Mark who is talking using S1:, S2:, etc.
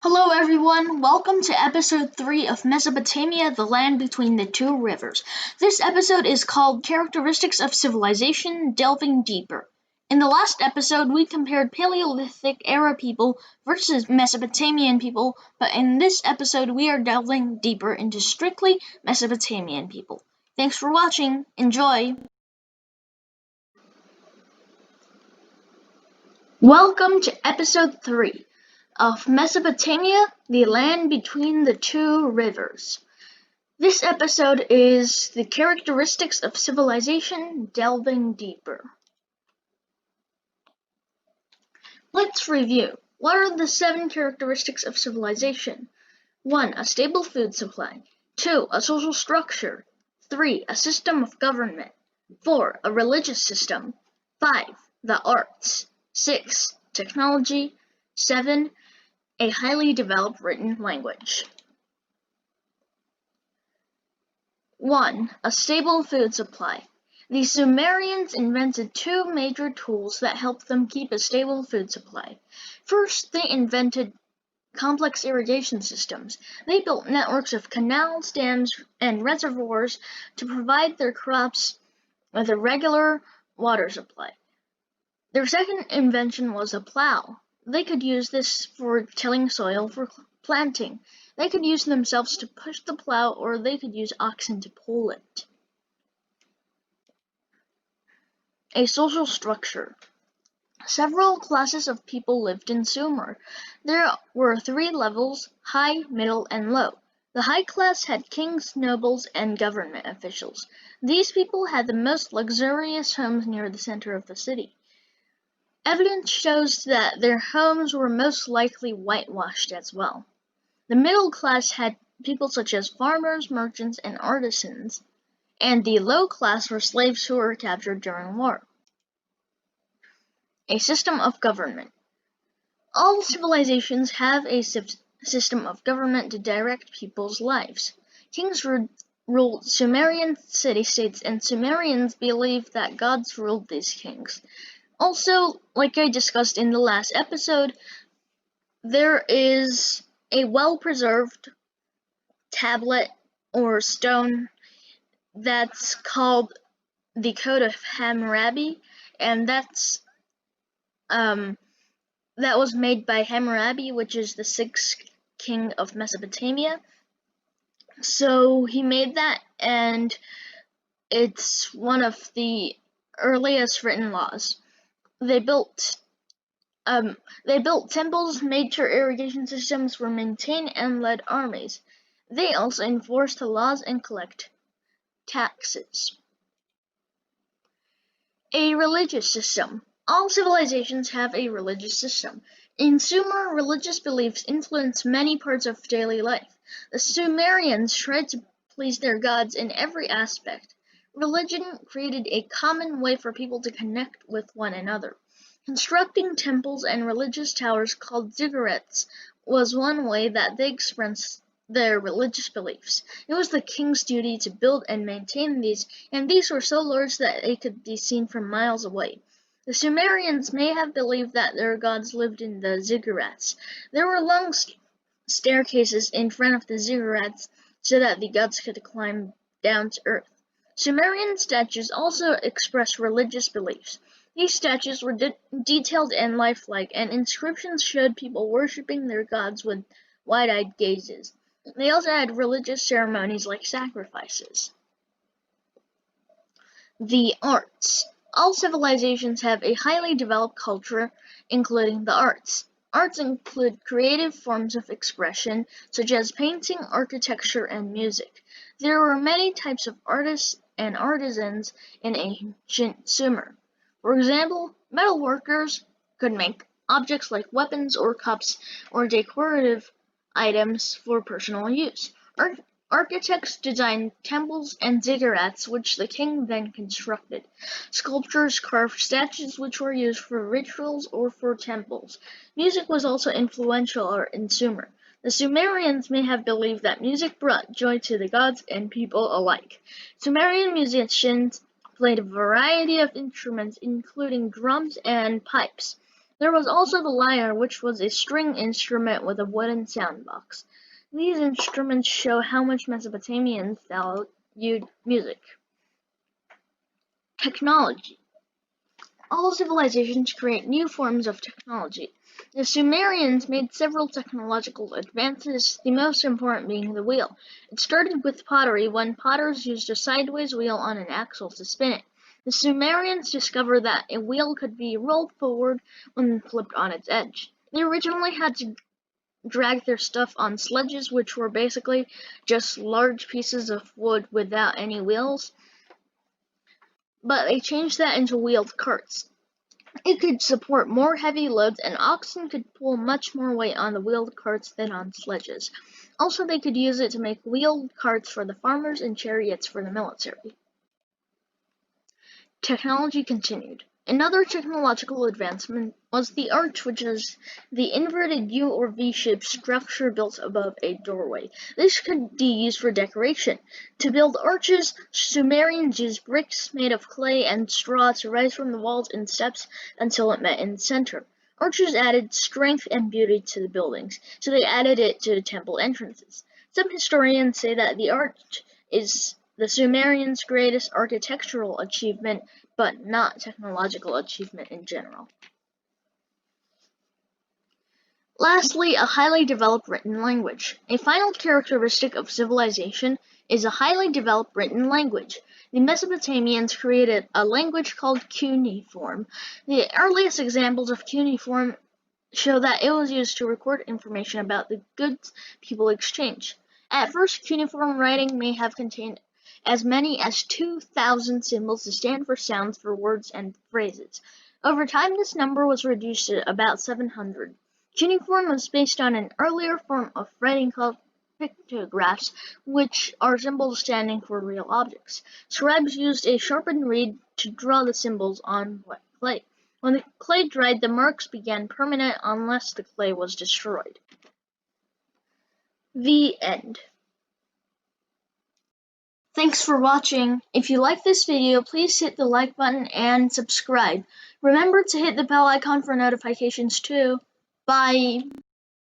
S1: Hello everyone, welcome to episode 3 of Mesopotamia, the land between the two rivers. This episode is called Characteristics of Civilization, Delving Deeper. In the last episode, we compared Paleolithic era people versus Mesopotamian people, but in this episode we are delving deeper into strictly Mesopotamian people. Thanks for watching, enjoy! Welcome to episode 3 of Mesopotamia, the land between the two rivers. This episode is the characteristics of civilization, delving deeper. Let's review. What are the 7 characteristics of civilization? 1. A stable food supply. 2. A social structure. 3. A system of government. 4. A religious system. 5. The arts. 6. Technology. 7. A highly developed written language. 1. A stable food supply. The Sumerians invented 2 major tools that helped them keep a stable food supply. First, they invented complex irrigation systems. They built networks of canals, dams, and reservoirs to provide their crops with a regular water supply. Their second invention was a plow. They could use this for tilling soil for planting. They could use themselves to push the plow, or they could use oxen to pull it. A social structure. Several classes of people lived in Sumer. There were 3 levels: high, middle, and low. The high class had kings, nobles, and government officials. These people had the most luxurious homes near the center of the city. Evidence shows that their homes were most likely whitewashed as well. The middle class had people such as farmers, merchants, and artisans, and the low class were slaves who were captured during war. A system of government. All civilizations have a system of government to direct people's lives. Kings ruled Sumerian city-states, and Sumerians believed that gods ruled these kings. Also, like I discussed in the last episode, there is a well-preserved tablet or stone that's called the Code of Hammurabi, and that was made by Hammurabi, which is the 6th king of Mesopotamia. So he made that, and it's one of the earliest written laws. They built temples, made sure irrigation systems were maintained, and led armies. They also enforced the laws and collect taxes. A religious system. All civilizations have a religious system. In Sumer, religious beliefs influence many parts of daily life. The Sumerians tried to please their gods in every aspect. Religion created a common way for people to connect with one another. Constructing temples and religious towers called ziggurats was one way that they expressed their religious beliefs. It was the king's duty to build and maintain these, and these were so large that they could be seen from miles away. The Sumerians may have believed that their gods lived in the ziggurats. There were long staircases in front of the ziggurats so that the gods could climb down to earth. Sumerian statues also expressed religious beliefs. These statues were detailed and lifelike, and inscriptions showed people worshipping their gods with wide-eyed gazes. They also had religious ceremonies like sacrifices. The arts. All civilizations have a highly developed culture, including the arts. Arts include creative forms of expression, such as painting, architecture, and music. There were many types of artists and artisans in ancient Sumer. For example, metal workers could make objects like weapons or cups or decorative items for personal use. Architects designed temples and ziggurats, which the king then constructed. Sculptors carved statues which were used for rituals or for temples. Music was also influential in Sumer. The Sumerians may have believed that music brought joy to the gods and people alike. Sumerian musicians played a variety of instruments, including drums and pipes. There was also the lyre, which was a string instrument with a wooden sound box. These instruments show how much Mesopotamians valued music. Technology. All civilizations create new forms of technology. The Sumerians made several technological advances, the most important being the wheel. It started with pottery, when potters used a sideways wheel on an axle to spin it. The Sumerians discovered that a wheel could be rolled forward when flipped on its edge. They originally had to drag their stuff on sledges, which were basically just large pieces of wood without any wheels, but they changed that into wheeled carts. It could support more heavy loads, and oxen could pull much more weight on the wheeled carts than on sledges. Also, they could use it to make wheeled carts for the farmers and chariots for the military. Technology continued. Another technological advancement was the arch, which is the inverted U or V-shaped structure built above a doorway. This could be used for decoration. To build arches, Sumerians used bricks made of clay and straw to rise from the walls and steps until it met in the center. Arches added strength and beauty to the buildings, so they added it to temple entrances. Some historians say that the arch is the Sumerians' greatest architectural achievement, but not technological achievement in general. Lastly, a highly developed written language. A final characteristic of civilization is a highly developed written language. The Mesopotamians created a language called cuneiform. The earliest examples of cuneiform show that it was used to record information about the goods people exchanged. At first, cuneiform writing may have contained as many as 2,000 symbols to stand for sounds for words and phrases. Over time, this number was reduced to about 700. Cuneiform was based on an earlier form of writing called pictographs, which are symbols standing for real objects. Scribes used a sharpened reed to draw the symbols on wet clay. When the clay dried, the marks began permanent unless the clay was destroyed. The end. Thanks for watching. If you like this video, please hit the like button and subscribe. Remember to hit the bell icon for notifications too. Bye.